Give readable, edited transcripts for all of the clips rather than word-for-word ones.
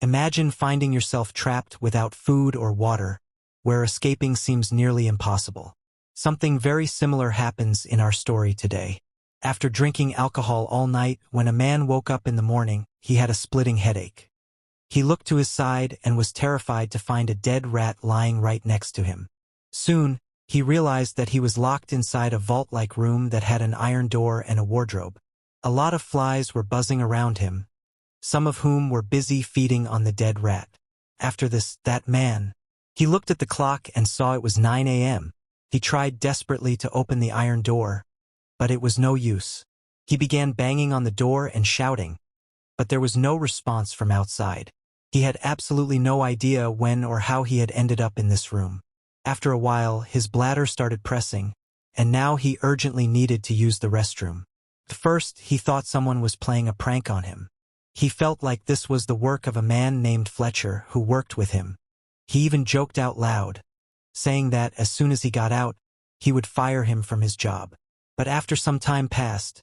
Imagine finding yourself trapped without food or water, where escaping seems nearly impossible. Something very similar happens in our story today. After drinking alcohol all night, when a man woke up in the morning, he had a splitting headache. He looked to his side and was terrified to find a dead rat lying right next to him. Soon, he realized that he was locked inside a vault-like room that had an iron door and a wardrobe. A lot of flies were buzzing around him, some of whom were busy feeding on the dead rat. After this, he looked at the clock and saw it was 9 a.m. He tried desperately to open the iron door, but it was no use. He began banging on the door and shouting, but there was no response from outside. He had absolutely no idea when or how he had ended up in this room. After a while, his bladder started pressing, and now he urgently needed to use the restroom. At first, he thought someone was playing a prank on him. He felt like this was the work of a man named Fletcher who worked with him. He even joked out loud, saying that as soon as he got out, he would fire him from his job. But after some time passed,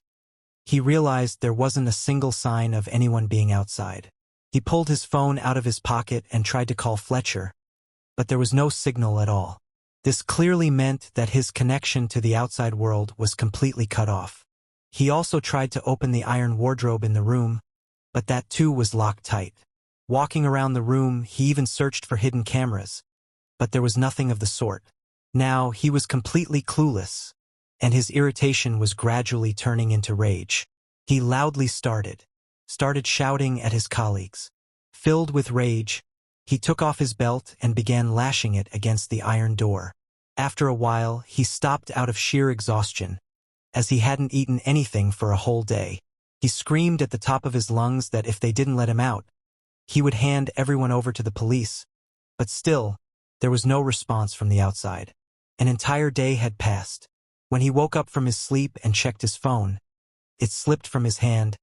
he realized there wasn't a single sign of anyone being outside. He pulled his phone out of his pocket and tried to call Fletcher, but there was no signal at all. This clearly meant that his connection to the outside world was completely cut off. He also tried to open the iron wardrobe in the room, but that too was locked tight. Walking around the room, he even searched for hidden cameras, but there was nothing of the sort. Now he was completely clueless, and his irritation was gradually turning into rage. He loudly started shouting at his colleagues. Filled with rage, he took off his belt and began lashing it against the iron door. After a while, he stopped out of sheer exhaustion, as he hadn't eaten anything for a whole day. He screamed at the top of his lungs that if they didn't let him out, he would hand everyone over to the police. But still, there was no response from the outside. An entire day had passed. When he woke up from his sleep and checked his phone, it slipped from his hand,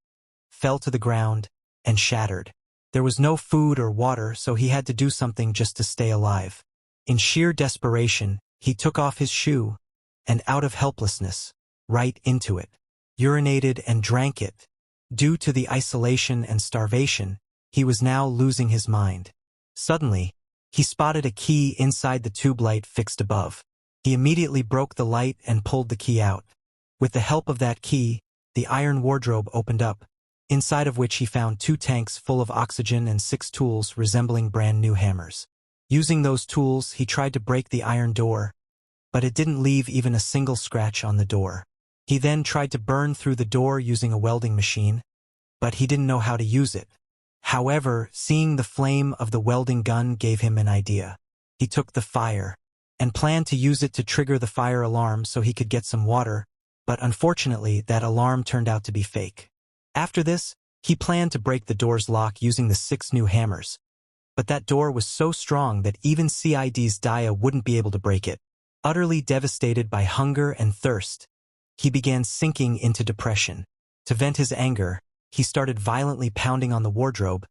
fell to the ground, and shattered. There was no food or water, so he had to do something just to stay alive. In sheer desperation, he took off his shoe, and out of helplessness, right into it, urinated and drank it. Due to the isolation and starvation, he was now losing his mind. Suddenly, he spotted a key inside the tube light fixed above. He immediately broke the light and pulled the key out. With the help of that key, the iron wardrobe opened up, inside of which he found 2 tanks full of oxygen and 6 tools resembling brand new hammers. Using those tools, he tried to break the iron door, but it didn't leave even a single scratch on the door. He then tried to burn through the door using a welding machine, but he didn't know how to use it. However, seeing the flame of the welding gun gave him an idea. He took the fire and planned to use it to trigger the fire alarm so he could get some water, but unfortunately that alarm turned out to be fake. After this, he planned to break the door's lock using the 6 new hammers, but that door was so strong that even CID's Dia wouldn't be able to break it. Utterly devastated by hunger and thirst, he began sinking into depression. To vent his anger, he started violently pounding on the wardrobe,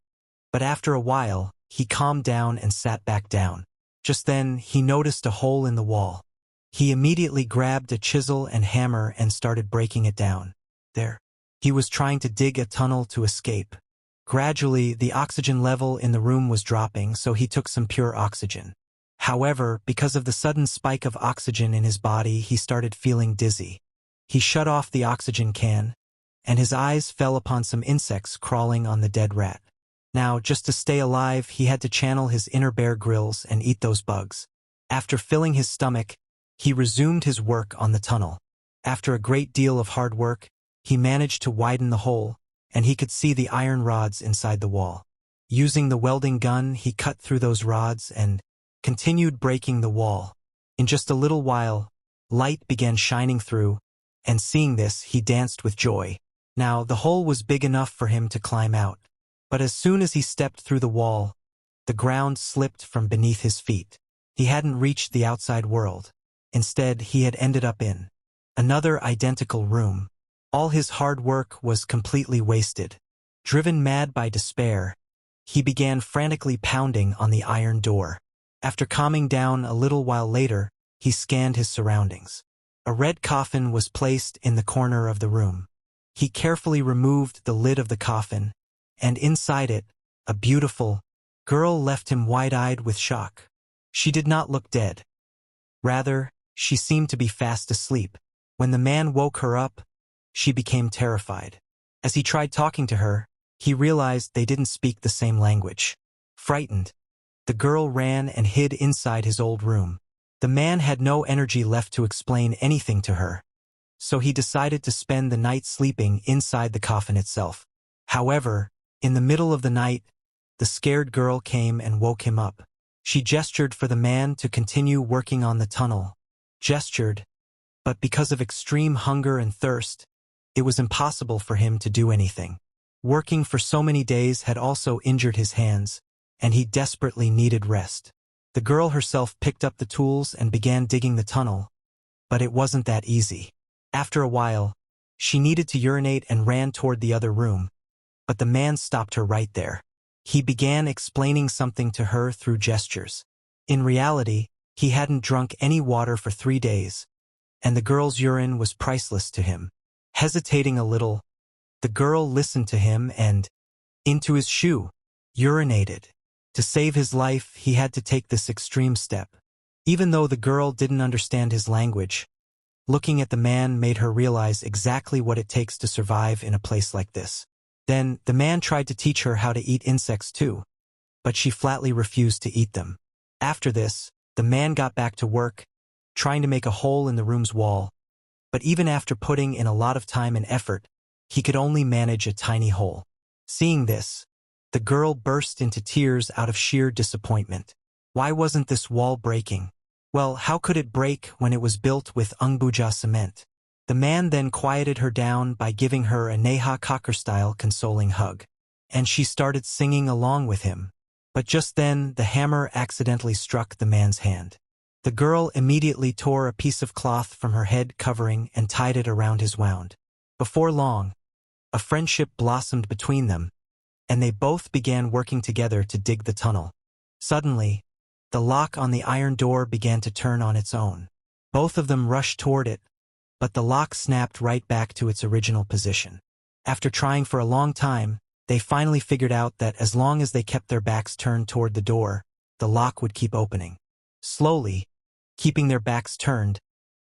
but after a while, he calmed down and sat back down. Just then, he noticed a hole in the wall. He immediately grabbed a chisel and hammer and started breaking it down. There, he was trying to dig a tunnel to escape. Gradually, the oxygen level in the room was dropping, so he took some pure oxygen. However, because of the sudden spike of oxygen in his body, he started feeling dizzy. He shut off the oxygen can, and his eyes fell upon some insects crawling on the dead rat. Now, just to stay alive, he had to channel his inner Bear Grylls and eat those bugs. After filling his stomach, he resumed his work on the tunnel. After a great deal of hard work, he managed to widen the hole, and he could see the iron rods inside the wall. Using the welding gun, he cut through those rods and continued breaking the wall. In just a little while, light began shining through, and seeing this, he danced with joy. Now, the hole was big enough for him to climb out. But as soon as he stepped through the wall, the ground slipped from beneath his feet. He hadn't reached the outside world. Instead, he had ended up in another identical room. All his hard work was completely wasted. Driven mad by despair, he began frantically pounding on the iron door. After calming down a little while later, he scanned his surroundings. A red coffin was placed in the corner of the room. He carefully removed the lid of the coffin, and inside it, a beautiful, Girl left him wide-eyed with shock. She did not look dead. Rather, she seemed to be fast asleep. When the man woke her up, she became terrified. As he tried talking to her, he realized they didn't speak the same language. Frightened, the girl ran and hid inside his old room. The man had no energy left to explain anything to her, so he decided to spend the night sleeping inside the coffin itself. However, in the middle of the night, the scared girl came and woke him up. She gestured for the man to continue working on the tunnel. Gestured, but because of extreme hunger and thirst, it was impossible for him to do anything. Working for so many days had also injured his hands, and he desperately needed rest. The girl herself picked up the tools and began digging the tunnel, but it wasn't that easy. After a while, she needed to urinate and ran toward the other room, but the man stopped her right there. He began explaining something to her through gestures. In reality, he hadn't drunk any water for 3 days, and the girl's urine was priceless to him. Hesitating a little, the girl listened to him and, into his shoe, urinated. To save his life, he had to take this extreme step. Even though the girl didn't understand his language, looking at the man made her realize exactly what it takes to survive in a place like this. Then, the man tried to teach her how to eat insects too, but she flatly refused to eat them. After this, the man got back to work, trying to make a hole in the room's wall, but even after putting in a lot of time and effort, he could only manage a tiny hole. Seeing this, the girl burst into tears out of sheer disappointment. Why wasn't this wall breaking? Well, how could it break when it was built with Ungbuja cement? The man then quieted her down by giving her a Neha Cocker-style consoling hug, and she started singing along with him. But just then, the hammer accidentally struck the man's hand. The girl immediately tore a piece of cloth from her head covering and tied it around his wound. Before long, a friendship blossomed between them, and they both began working together to dig the tunnel. Suddenly, the lock on the iron door began to turn on its own. Both of them rushed toward it, but the lock snapped right back to its original position. After trying for a long time, they finally figured out that as long as they kept their backs turned toward the door, the lock would keep opening. Slowly, keeping their backs turned,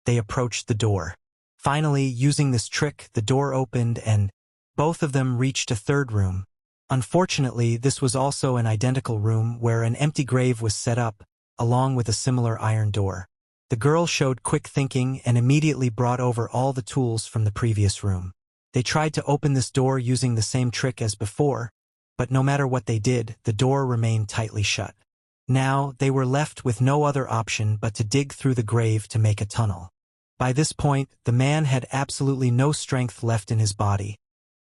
they approached the door. Finally, using this trick, the door opened and both of them reached a third room. Unfortunately, this was also an identical room where an empty grave was set up, along with a similar iron door. The girl showed quick thinking and immediately brought over all the tools from the previous room. They tried to open this door using the same trick as before, but no matter what they did, the door remained tightly shut. Now, they were left with no other option but to dig through the grave to make a tunnel. By this point, the man had absolutely no strength left in his body,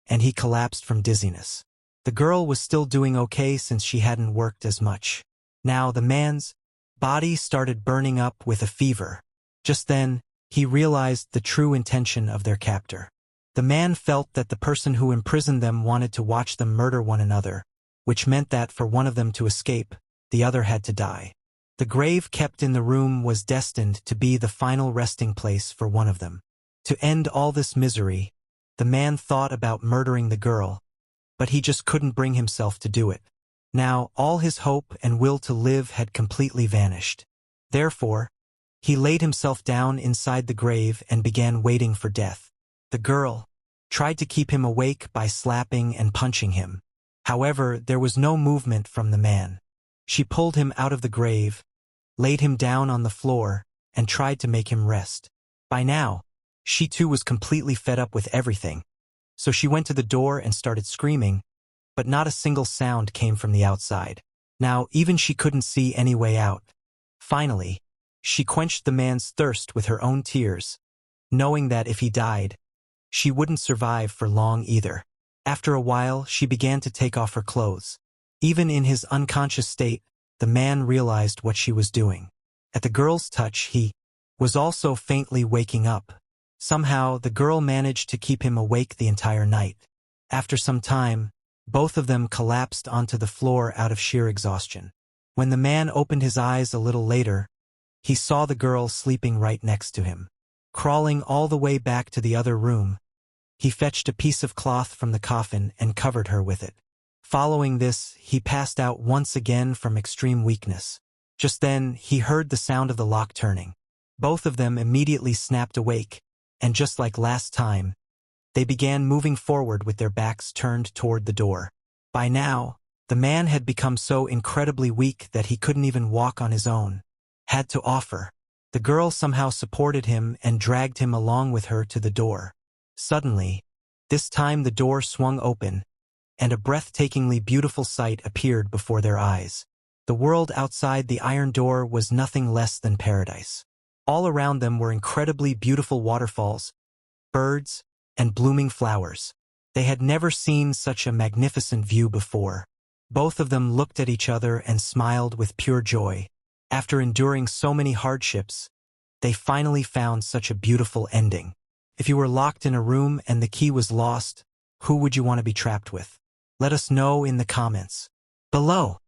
and he collapsed from dizziness. The girl was still doing okay since she hadn't worked as much. Now, the man's body started burning up with a fever. Just then, he realized the true intention of their captor. The man felt that the person who imprisoned them wanted to watch them murder one another, which meant that for one of them to escape, the other had to die. The grave kept in the room was destined to be the final resting place for one of them. To end all this misery, the man thought about murdering the girl, but he just couldn't bring himself to do it. Now, all his hope and will to live had completely vanished. Therefore, he laid himself down inside the grave and began waiting for death. The girl tried to keep him awake by slapping and punching him. However, there was no movement from the man. She pulled him out of the grave, laid him down on the floor, and tried to make him rest. By now, she too was completely fed up with everything, so she went to the door and started screaming, but not a single sound came from the outside. Now, even she couldn't see any way out. Finally, she quenched the man's thirst with her own tears, knowing that if he died, she wouldn't survive for long either. After a while, she began to take off her clothes. Even in his unconscious state, the man realized what she was doing. At the girl's touch, he was also faintly waking up. Somehow, the girl managed to keep him awake the entire night. After some time, both of them collapsed onto the floor out of sheer exhaustion. When the man opened his eyes a little later, he saw the girl sleeping right next to him. Crawling all the way back to the other room, he fetched a piece of cloth from the coffin and covered her with it. Following this, he passed out once again from extreme weakness. Just then, he heard the sound of the lock turning. Both of them immediately snapped awake, and just like last time, they began moving forward with their backs turned toward the door. By now, the man had become so incredibly weak that he couldn't even walk on his own. Had to offer. The girl somehow supported him and dragged him along with her to the door. Suddenly, this time the door swung open, and a breathtakingly beautiful sight appeared before their eyes. The world outside the iron door was nothing less than paradise. All around them were incredibly beautiful waterfalls, birds, and blooming flowers. They had never seen such a magnificent view before. Both of them looked at each other and smiled with pure joy. After enduring so many hardships, they finally found such a beautiful ending. If you were locked in a room and the key was lost, who would you want to be trapped with? Let us know in the comments below.